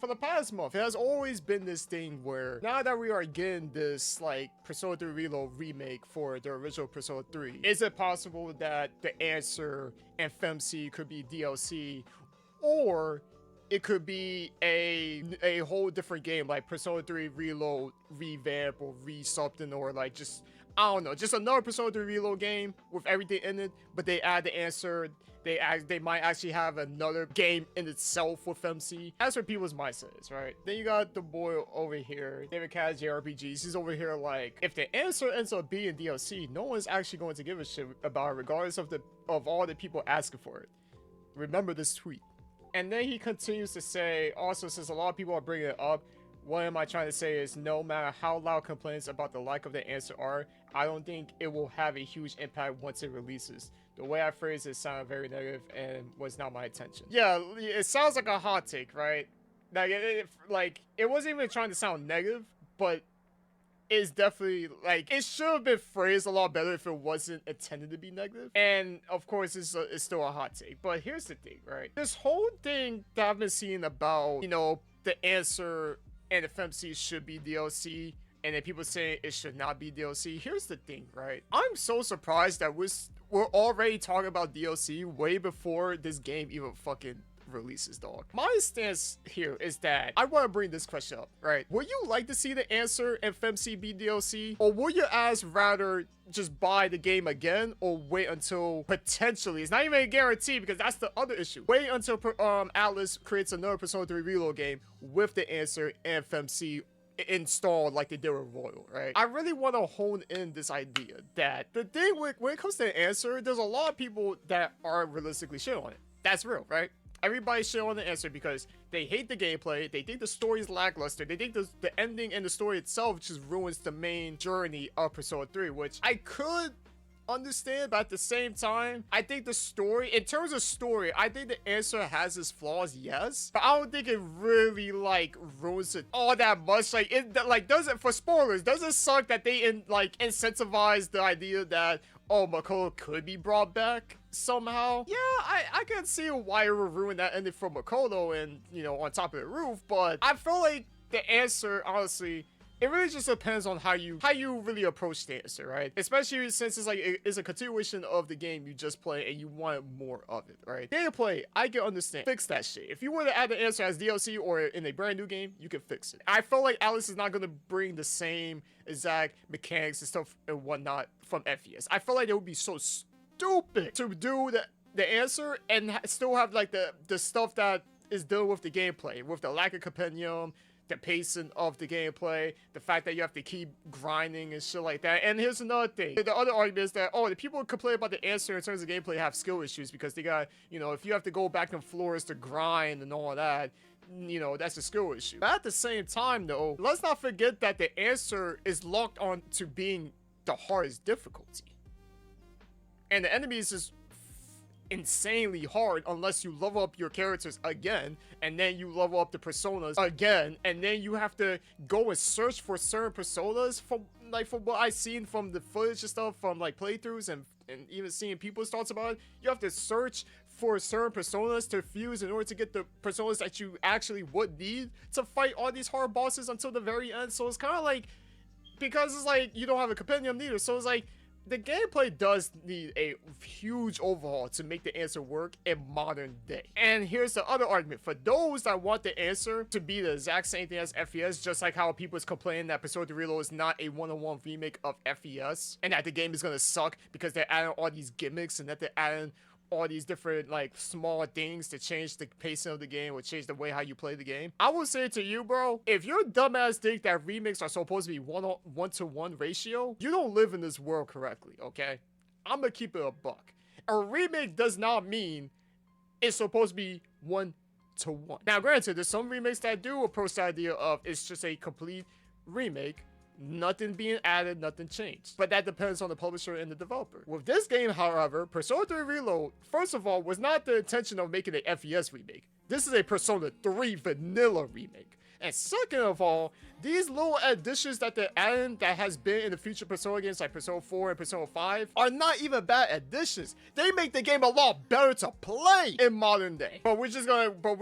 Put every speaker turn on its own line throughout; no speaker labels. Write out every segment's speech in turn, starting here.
for the past month, it has always been this thing where now that we are getting this like Persona 3 Reload remake for the original Persona 3, is it possible that the answer and FEMC could be DLC, or it could be a whole different game like Persona 3 Reload revamp or something, or like just, I don't know, just another Persona 3 Reload game with everything in it, but they add the answer. They might actually have another game in itself with FEMC. That's what people's mindset is, right? Then you got the boy over here, David Kaz JRPGs. He's over here like, if the answer ends up being DLC, no one's actually going to give a shit about it, regardless of all the people asking for it. Remember this tweet. And then he continues to say, also, since a lot of people are bringing it up, what am I trying to say is, no matter how loud complaints about the lack of the answer are, I don't think it will have a huge impact once it releases. The way I phrased it sounded very negative and was not my intention. Yeah, it sounds like a hot take, right? Like, it wasn't even trying to sound negative, but it's definitely, like, it should have been phrased a lot better if it wasn't intended to be negative. And, of course, it's still a hot take. But here's the thing, right? This whole thing that I've been seeing about, you know, the answer and the FEMC should be DLC, and then people saying it should not be DLC. Here's the thing, right? I'm so surprised that we're already talking about DLC way before this game even fucking releases, dog. My stance here is that I want to bring this question up, right? Would you like to see the answer and FEMC be DLC, or would your ass rather just buy the game again, or wait until potentially, it's not even a guarantee because that's the other issue, wait until Atlas creates another Persona 3 Reload game with the answer and FEMC installed like they did with Royal, right? I really want to hone in this idea that the thing when it comes to the answer, there's a lot of people that are realistically shit on it. That's real, right? Everybody shit on the answer because they hate the gameplay, they think the story is lackluster, they think the ending and the story itself just ruins the main journey of Persona 3, which I could understand, but at the same time, I think the story, in terms of story, I think the answer has its flaws, yes, but I don't think it really like ruins it all that much. Like, it like doesn't, for spoilers, does it suck that they incentivize the idea that, oh, Makoto could be brought back somehow? Yeah, I can see why it would ruin that ending for Makoto and, you know, on top of the roof, but I feel like the answer, honestly, it really just depends on how you really approach the answer, right? Especially since it's like, it's a continuation of the game you just played and you want more of it, right? Gameplay, I can understand. Fix that shit. If you were to add the answer as DLC or in a brand new game, you can fix it. I feel like Alice is not going to bring the same exact mechanics and stuff and whatnot from FES. I feel like it would be so stupid to do the answer and still have like the stuff that is dealing with the gameplay, with the lack of compendium, the pacing of the gameplay, the fact that you have to keep grinding and shit like that. And here's another thing. The other argument is that, oh, the people who complain about the answer in terms of gameplay have skill issues because they got, you know, if you have to go back on floors to grind and all that, you know, that's a skill issue. But at the same time, though, let's not forget that the answer is locked on to being the hardest difficulty. And the enemies is insanely hard unless you level up your characters again, and then you level up the personas again, and then you have to go and search for certain personas from what I've seen from the footage and stuff from like playthroughs and even seeing people's thoughts about it. You have to search for certain personas to fuse in order to get the personas that you actually would need to fight all these hard bosses until the very end. So it's kind of like, because it's like you don't have a compendium neither, so it's like the gameplay does need a huge overhaul to make the answer work in modern day. And here's the other argument. For those that want the answer to be the exact same thing as FES, just like how people is complaining that Persona 3 Reload is not a one-on-one remake of FES, and that the game is gonna suck because they're adding all these gimmicks and that they're adding all these different like small things to change the pacing of the game or change the way how you play the game. I will say to you, bro, if your dumbass think that remakes are supposed to be one-to-one ratio, you don't live in this world correctly, okay? I'm gonna keep it a buck. A remake does not mean it's supposed to be 1-to-1. Now, granted, there's some remakes that do approach the idea of it's just a complete remake, nothing being added, nothing changed. But that depends on the publisher and the developer. With this game, however, Persona 3 Reload, first of all, was not the intention of making an FES remake. This is a Persona 3 vanilla remake. And second of all, these little additions that they're adding that has been in the future Persona games like Persona 4 and Persona 5 are not even bad additions. They make the game a lot better to play in modern day. But we're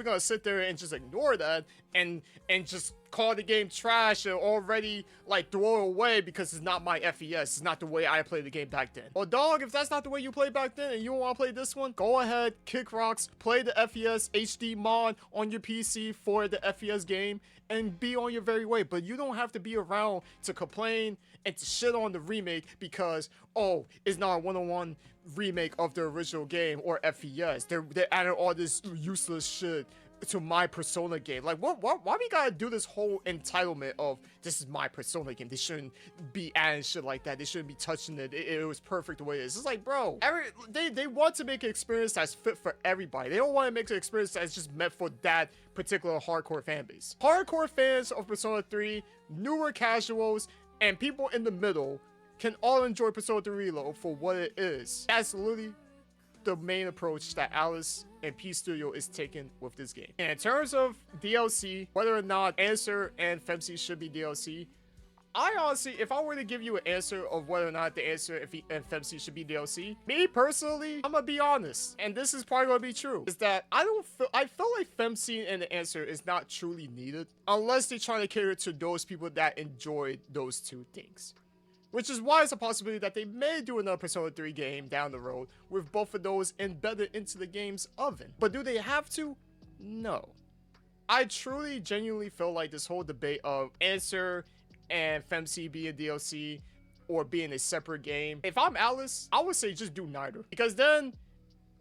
gonna sit there and just ignore that and just call the game trash and already like throw it away because it's not my FES. It's not the way I played the game back then. Well, dog, if that's not the way you played back then and you don't want to play this one, go ahead, kick rocks, play the FES HD mod on your PC for the FES game and be on your very way. But you don't have to be around to complain and to shit on the remake because, oh, it's not a one-on-one remake of the original game or FES. They're adding all this useless shit to my Persona game. Like, why we gotta do this whole entitlement of this is my Persona game? They shouldn't be adding shit like that. They shouldn't be touching it. It was perfect the way it is. It's like, bro, they want to make an experience that's fit for everybody. They don't want to make an experience that's just meant for that particular hardcore fan base. Hardcore fans of Persona 3, newer casuals, and people in the middle can all enjoy Persona 3 Reload for what it is. That's literally the main approach that Alice and P Studio is taking with this game. And in terms of DLC, whether or not Answer and FEMC should be DLC, I honestly, if I were to give you an answer of whether or not the Answer and FEMC should be DLC, me personally, I'm gonna be honest, and this is probably gonna be true, is that I feel like FEMC and the Answer is not truly needed unless they're trying to cater to those people that enjoy those two things. Which is why it's a possibility that they may do another Persona 3 game down the road with both of those embedded into the game's oven. But do they have to? No. I truly, genuinely feel like this whole debate of Answer and FEMC being DLC or being a separate game, if I'm Alice, I would say just do neither. Because then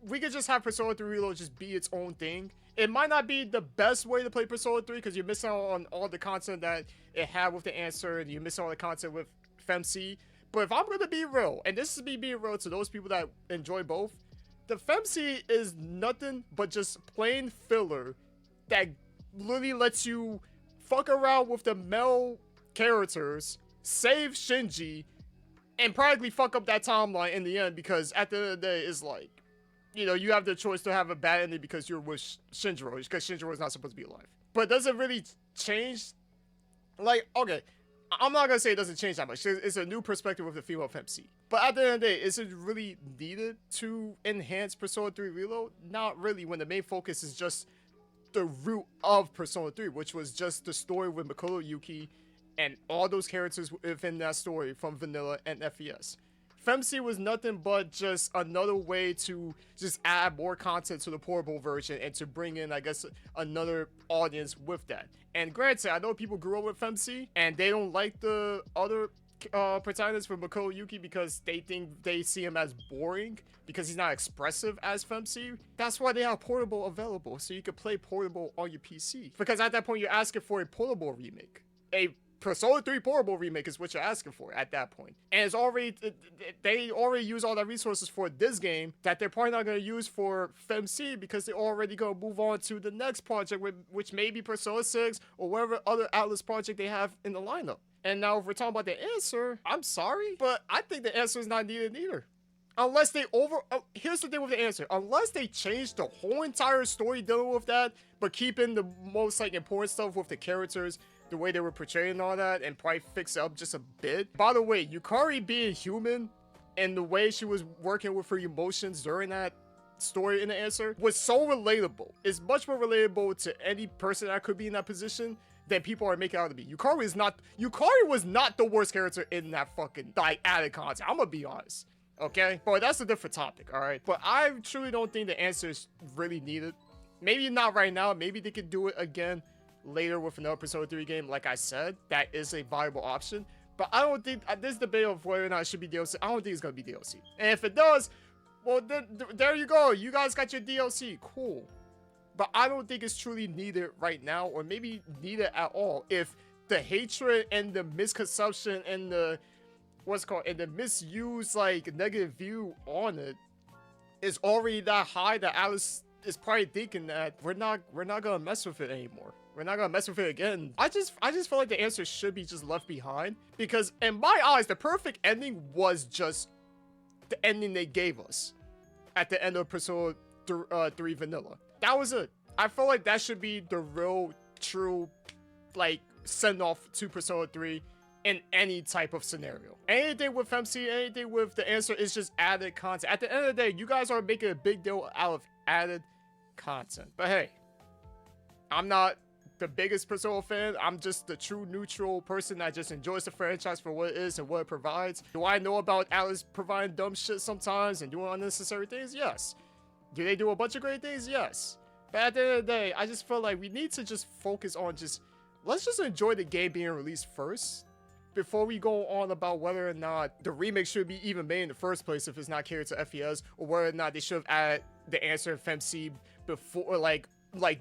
we could just have Persona 3 Reload just be its own thing. It might not be the best way to play Persona 3 because you're missing out on all the content that it had with the Answer and you're missing all the content with FEMC. But if I'm gonna be real, and this is me being real to those people that enjoy both, the FEMC is nothing but just plain filler that literally lets you fuck around with the male characters, save Shinji, and probably fuck up that timeline in the end because at the end of the day, it's like, you know, you have the choice to have a bad ending because you're with Shinjiro, because Shinjiro is not supposed to be alive. But does it really change? Like, okay, I'm not gonna say it doesn't change that much. It's a new perspective with the female FEMC. But at the end of the day, is it really needed to enhance Persona 3 Reload? Not really, when the main focus is just the root of Persona 3, which was just the story with Makoto Yuki and all those characters within that story from Vanilla and FES. FEMC was nothing but just another way to just add more content to the portable version and to bring in, I guess, another audience with that. And granted, I know people grew up with FEMC and they don't like the other protagonists from Makoto Yuki because they see him as boring because he's not expressive as FEMC. That's why they have portable available, so you can play portable on your PC. Because at that point, you're asking for a portable remake. A Persona 3 portable remake is what you're asking for at that point. And it's already, they already use all the resources for this game that they're probably not going to use for FEMC because they're already going to move on to the next project, which may be Persona 6 or whatever other Atlas project they have in the lineup. And now if we're talking about the Answer, I'm sorry, but I think the Answer is not needed either. Unless they here's the thing with the Answer. Unless they change the whole entire story dealing with that, but keeping the most like important stuff with the characters, the way they were portraying and all that, and probably fix it up just a bit. By the way, Yukari being human and the way she was working with her emotions during that story in the Answer was so relatable. It's much more relatable to any person that could be in that position than people are making out to be. Yukari was not the worst character in that fucking like added content. I'm gonna be honest. Okay? But that's a different topic, alright? But I truly don't think the Answer is really needed. Maybe not right now. Maybe they could do it again later with another Persona 3 game. Like I said, that is a viable option. But I don't think, this debate of whether or not it should be DLC, I don't think it's going to be DLC. And if it does, well, then there you go. You guys got your DLC. Cool. But I don't think it's truly needed right now, or maybe needed at all. If the hatred and the misconception and the, and the misuse, like, negative view on it is already that high that Alice is probably thinking that we're not gonna mess with it anymore. We're not gonna mess with it again. I just feel like the Answer should be just left behind, because in my eyes, the perfect ending was just the ending they gave us at the end of Persona 3 Vanilla. That was it. I feel like that should be the real, true like send off to Persona 3 in any type of scenario. Anything with FEMC, anything with the answer is just added content. At the end of the day, you guys are making a big deal out of added content. But hey, I'm not the biggest Persona fan. I'm just the true neutral person that just enjoys the franchise for what it is and what it provides. Do I know about Alice providing dumb shit sometimes and doing unnecessary things? Yes. Do they do a bunch of great things? Yes. But at the end of the day, I just feel like we need to just focus on let's just enjoy the game being released first before we go on about whether or not the remake should be even made in the first place if it's not catered to FES, or whether or not they should have added the answer in FEMC before, like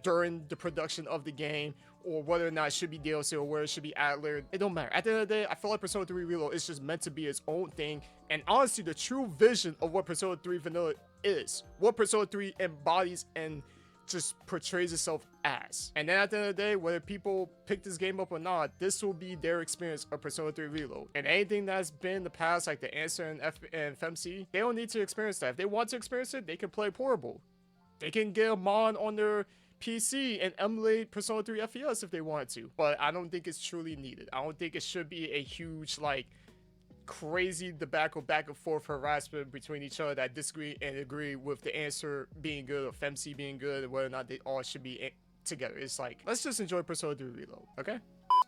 during the production of the game, or whether or not it should be DLC or where it should be added later. It don't matter. At the end of the day, I feel like Persona 3 Reload is just meant to be its own thing, and honestly, the true vision of what Persona 3 Vanilla is, what Persona 3 embodies and just portrays itself as. And then at the end of the day, whether people pick this game up or not, this will be their experience of Persona 3 Reload. And anything that's been in the past, like the answer and FEMC, they don't need to experience that. If they want to experience it, they can play portable. They can get a mod on their PC and emulate Persona 3 FES if they wanted to. But I don't think it's truly needed. I don't think it should be a huge, like, crazy debacle back and forth harassment between each other that disagree and agree with the answer being good or FEMC being good, and whether or not they all should be together. It's like, let's just enjoy Persona 3 Reload, okay?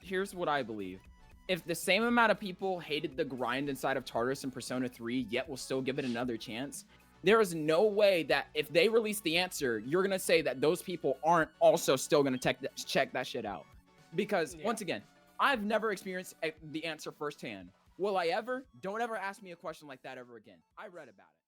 Here's what I believe. If the same amount of people hated the grind inside of Tartarus and Persona 3, yet will still give it another chance, there is no way that if they release the answer, you're going to say that those people aren't also still going to check that shit out. Because, once again, I've never experienced the answer firsthand. Will I ever? Don't ever ask me a question like that ever again. I read about it.